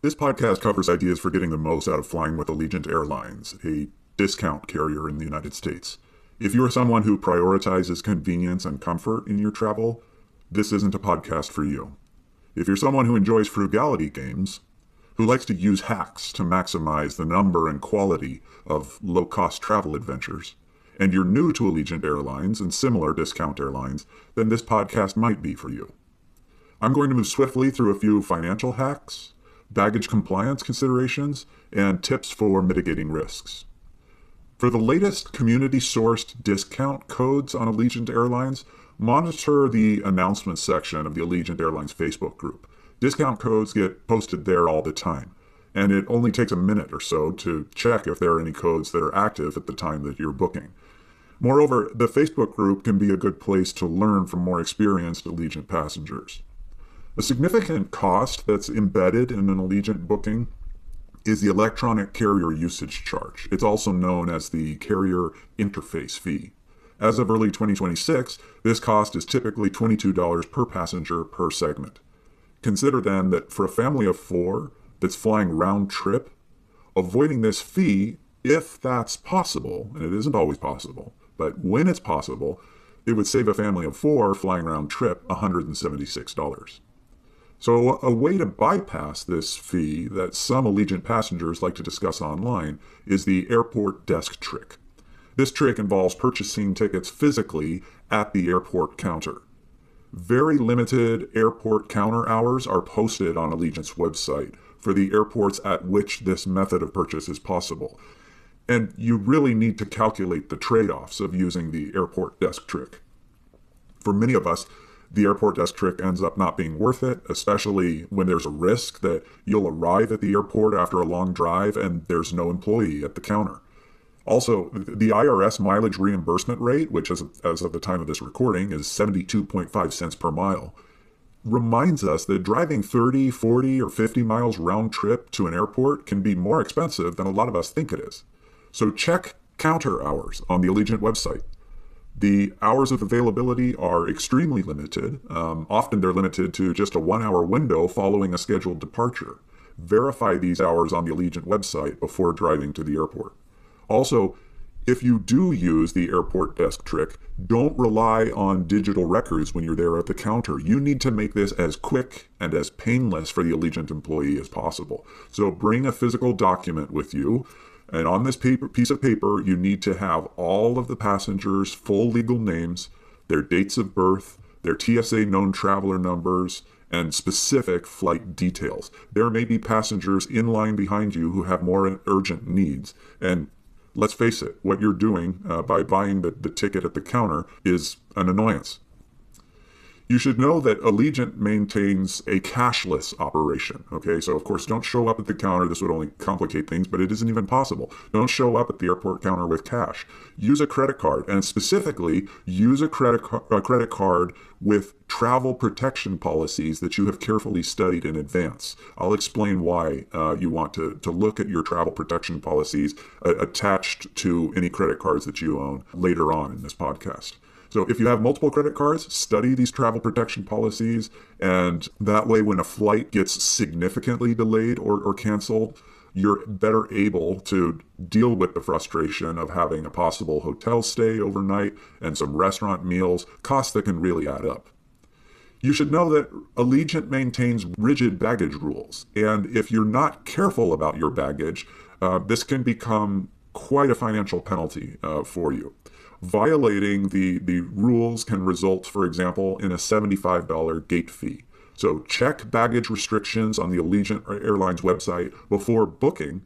This podcast covers ideas for getting the most out of flying with Allegiant Airlines, a discount carrier in the United States. If you are someone who prioritizes convenience and comfort in your travel, this isn't a podcast for you. If you're someone who enjoys frugality games, who likes to use hacks to maximize the number and quality of low-cost travel adventures, and you're new to Allegiant Airlines and similar discount airlines, then this podcast might be for you. I'm going to move swiftly through a few financial hacks, baggage compliance considerations, and tips for mitigating risks. For the latest community-sourced discount codes on Allegiant Airlines, monitor the announcements section of the Allegiant Airlines Facebook group. Discount codes get posted there all the time, and it only takes a minute or so to check if there are any codes that are active at the time that you're booking. Moreover, the Facebook group can be a good place to learn from more experienced Allegiant passengers. A significant cost that's embedded in an Allegiant booking is the electronic carrier usage charge. It's also known as the carrier interface fee. As of early 2026, this cost is typically $22 per passenger per segment. Consider then that for a family of 4 that's flying round trip, avoiding this fee, if that's possible, and it isn't always possible, but when it's possible, it would save a family of 4 flying round trip $176. So a way to bypass this fee that some Allegiant passengers like to discuss online is the airport desk trick. This trick involves purchasing tickets physically at the airport counter. Very limited airport counter hours are posted on Allegiant's website for the airports at which this method of purchase is possible. And you really need to calculate the trade-offs of using the airport desk trick. For many of us, the airport desk trick ends up not being worth it, especially when there's a risk that you'll arrive at the airport after a long drive and there's no employee at the counter. Also, the IRS mileage reimbursement rate, which as of the time of this recording is 72.5 cents per mile, reminds us that driving 30, 40, or 50 miles round trip to an airport can be more expensive than a lot of us think it is. So check counter hours on the Allegiant website. The hours of availability are extremely limited. Often they're limited to just a 1-hour window following a scheduled departure. Verify these hours on the Allegiant website before driving to the airport. Also, if you do use the airport desk trick, don't rely on digital records when you're there at the counter. You need to make this as quick and as painless for the Allegiant employee as possible. So bring a physical document with you. And on this piece of paper, you need to have all of the passengers' full legal names, their dates of birth, their TSA known traveler numbers, and specific flight details. There may be passengers in line behind you who have more urgent needs. And let's face it, what you're doing by buying the ticket at the counter is an annoyance. You should know that Allegiant maintains a cashless operation, okay? So, of course, don't show up at the counter. This would only complicate things, but it isn't even possible. Don't show up at the airport counter with cash. Use a credit card, and specifically, use a credit card with travel protection policies that you have carefully studied in advance. I'll explain why you want to look at your travel protection policies attached to any credit cards that you own later on in this podcast. So if you have multiple credit cards, study these travel protection policies, and that way when a flight gets significantly delayed or canceled, you're better able to deal with the frustration of having a possible hotel stay overnight and some restaurant meals, costs that can really add up. You should know that Allegiant maintains rigid baggage rules, and if you're not careful about your baggage, this can become quite a financial penalty for you. Violating the rules can result, for example, in a $75 gate fee. So check baggage restrictions on the Allegiant Airlines website before booking,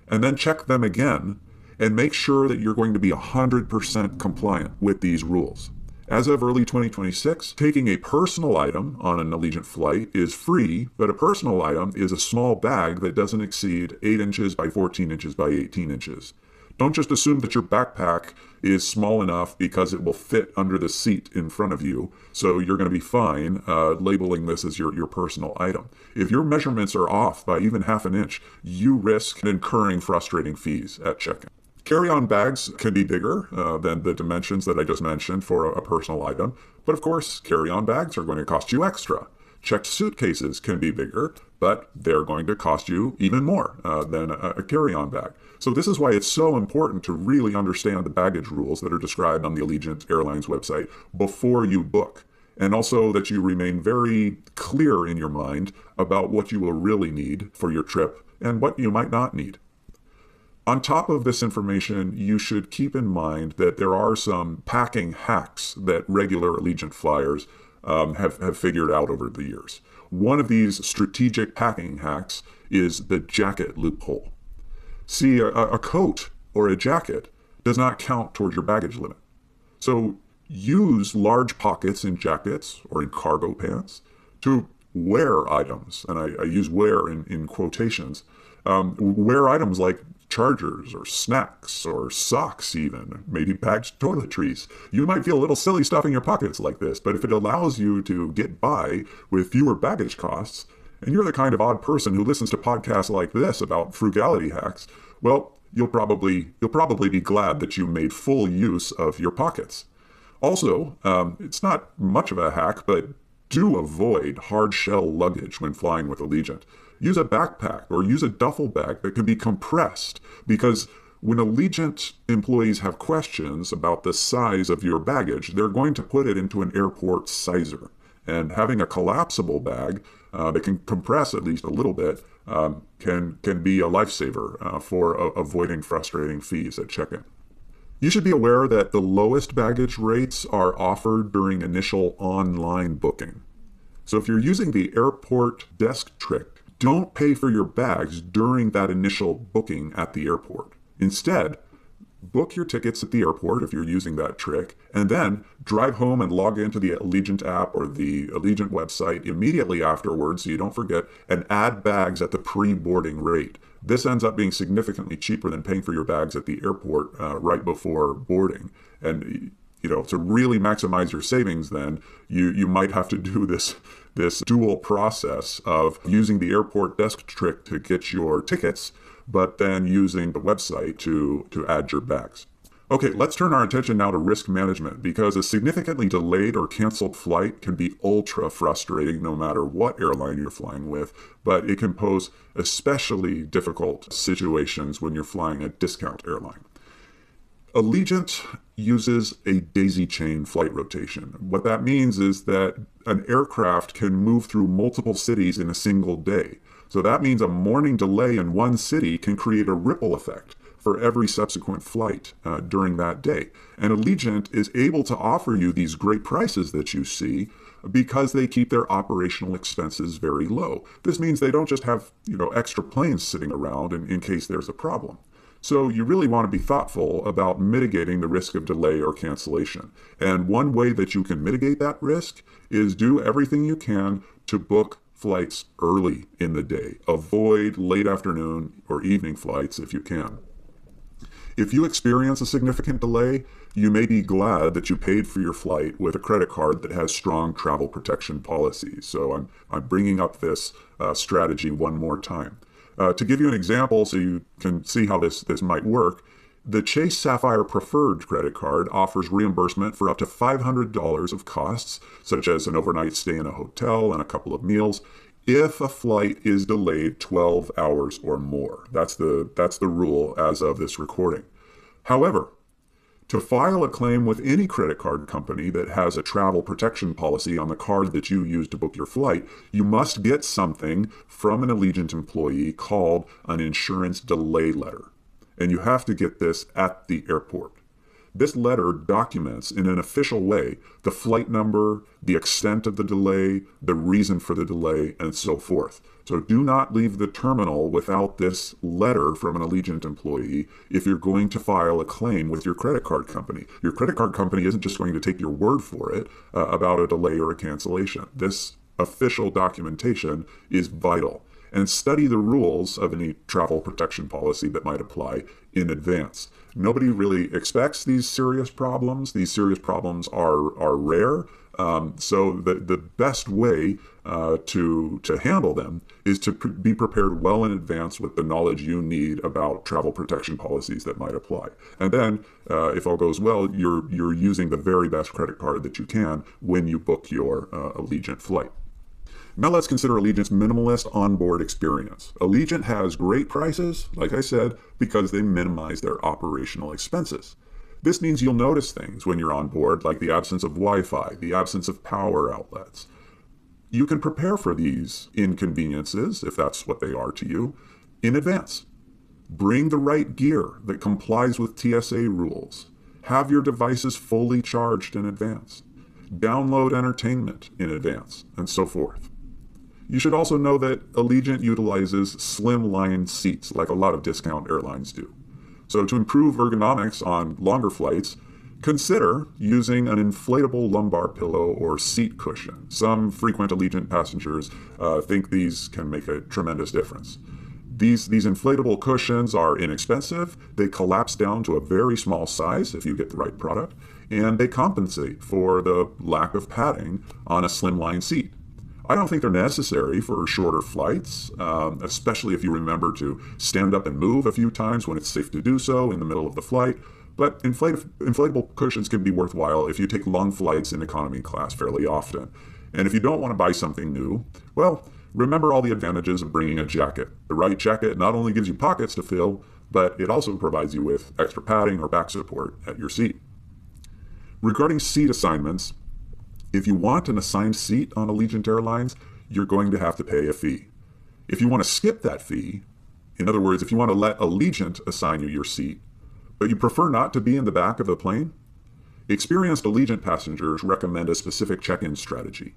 and then check them again, and make sure that you're going to be 100% compliant with these rules. As of early 2026, taking a personal item on an Allegiant flight is free, but a personal item is a small bag that doesn't exceed 8 inches by 14 inches by 18 inches. Don't just assume that your backpack is small enough because it will fit under the seat in front of you, so you're going to be fine labeling this as your personal item. If your measurements are off by even half an inch, you risk incurring frustrating fees at check-in. Carry-on bags can be bigger than the dimensions that I just mentioned for a personal item, but of course, carry-on bags are going to cost you extra. Checked suitcases can be bigger, but they're going to cost you even more than a carry-on bag. So this is why it's so important to really understand the baggage rules that are described on the Allegiant Airlines website before you book. And also that you remain very clear in your mind about what you will really need for your trip and what you might not need. On top of this information, you should keep in mind that there are some packing hacks that regular Allegiant flyers have figured out over the years. One of these strategic packing hacks is the jacket loophole. See, a coat or a jacket does not count towards your baggage limit. So use large pockets in jackets or in cargo pants to wear items, and I use wear in quotations. Wear items like chargers or snacks or socks even, maybe packed toiletries. You might feel a little silly stuffing your pockets like this, but if it allows you to get by with fewer baggage costs, and you're the kind of odd person who listens to podcasts like this about frugality hacks, well, you'll probably be glad that you made full use of your pockets. Also, it's not much of a hack, but do avoid hard shell luggage when flying with Allegiant. Use a backpack or use a duffel bag that can be compressed, because when Allegiant employees have questions about the size of your baggage, they're going to put it into an airport sizer. And having a collapsible bag that can compress at least a little bit can be a lifesaver for avoiding frustrating fees at check-in. You should be aware that the lowest baggage rates are offered during initial online booking. So if you're using the airport desk trick, don't pay for your bags during that initial booking at the airport. Instead, book your tickets at the airport if you're using that trick, and then drive home and log into the Allegiant app or the Allegiant website immediately afterwards, so you don't forget, and add bags at the pre-boarding rate. This ends up being significantly cheaper than paying for your bags at the airport right before boarding. And to really maximize your savings, then you might have to do this dual process of using the airport desk trick to get your tickets, but then using the website to add your bags. Okay, let's turn our attention now to risk management, because a significantly delayed or canceled flight can be ultra frustrating no matter what airline you're flying with, but it can pose especially difficult situations when you're flying a discount airline. Allegiant uses a daisy chain flight rotation. What that means is that an aircraft can move through multiple cities in a single day. So that means a morning delay in one city can create a ripple effect for every subsequent flight during that day. And Allegiant is able to offer you these great prices that you see because they keep their operational expenses very low. This means they don't just have extra planes sitting around in case there's a problem. So you really want to be thoughtful about mitigating the risk of delay or cancellation. And one way that you can mitigate that risk is do everything you can to book flights early in the day. Avoid late afternoon or evening flights if you can. If you experience a significant delay, you may be glad that you paid for your flight with a credit card that has strong travel protection policies. So I'm bringing up this strategy one more time. To give you an example so you can see how this might work, the Chase Sapphire Preferred credit card offers reimbursement for up to $500 of costs, such as an overnight stay in a hotel and a couple of meals, if a flight is delayed 12 hours or more. That's the rule as of this recording. However, to file a claim with any credit card company that has a travel protection policy on the card that you use to book your flight, you must get something from an Allegiant employee called an insurance delay letter. And you have to get this at the airport. This letter documents in an official way the flight number, the extent of the delay, the reason for the delay, and so forth. So do not leave the terminal without this letter from an Allegiant employee if you're going to file a claim with your credit card company. Your credit card company isn't just going to take your word for it about a delay or a cancellation. This official documentation is vital. And study the rules of any travel protection policy that might apply in advance. Nobody really expects these serious problems. These serious problems are rare. So the best way to handle them is to be prepared well in advance with the knowledge you need about travel protection policies that might apply. And then, if all goes well, you're using the very best credit card that you can when you book your Allegiant flight. Now let's consider Allegiant's minimalist onboard experience. Allegiant has great prices, like I said, because they minimize their operational expenses. This means you'll notice things when you're on board, like the absence of Wi-Fi, the absence of power outlets. You can prepare for these inconveniences, if that's what they are to you, in advance. Bring the right gear that complies with TSA rules. Have your devices fully charged in advance. Download entertainment in advance, and so forth. You should also know that Allegiant utilizes slimline seats like a lot of discount airlines do. So to improve ergonomics on longer flights, consider using an inflatable lumbar pillow or seat cushion. Some frequent Allegiant passengers think these can make a tremendous difference. These inflatable cushions are inexpensive, they collapse down to a very small size if you get the right product, and they compensate for the lack of padding on a slimline seat. I don't think they're necessary for shorter flights, especially if you remember to stand up and move a few times when it's safe to do so in the middle of the flight. But inflatable cushions can be worthwhile if you take long flights in economy class fairly often. And if you don't want to buy something new, well, remember all the advantages of bringing a jacket. The right jacket not only gives you pockets to fill, but it also provides you with extra padding or back support at your seat. Regarding seat assignments, if you want an assigned seat on Allegiant Airlines, you're going to have to pay a fee. If you want to skip that fee, in other words, if you want to let Allegiant assign you your seat, but you prefer not to be in the back of the plane, experienced Allegiant passengers recommend a specific check-in strategy.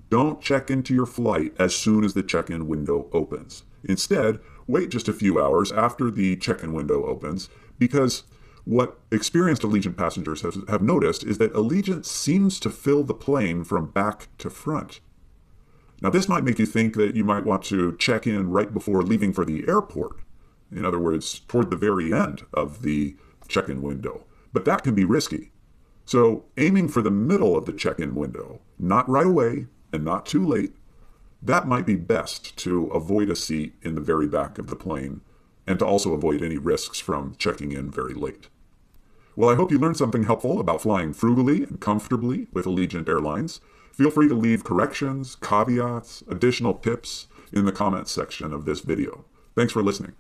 Don't check into your flight as soon as the check-in window opens. Instead, wait just a few hours after the check-in window opens, because what experienced Allegiant passengers have noticed is that Allegiant seems to fill the plane from back to front. Now, this might make you think that you might want to check in right before leaving for the airport. In other words, toward the very end of the check-in window. But that can be risky. So aiming for the middle of the check-in window, not right away and not too late, that might be best to avoid a seat in the very back of the plane and to also avoid any risks from checking in very late. Well, I hope you learned something helpful about flying frugally and comfortably with Allegiant Airlines. Feel free to leave corrections, caveats, additional tips in the comments section of this video. Thanks for listening.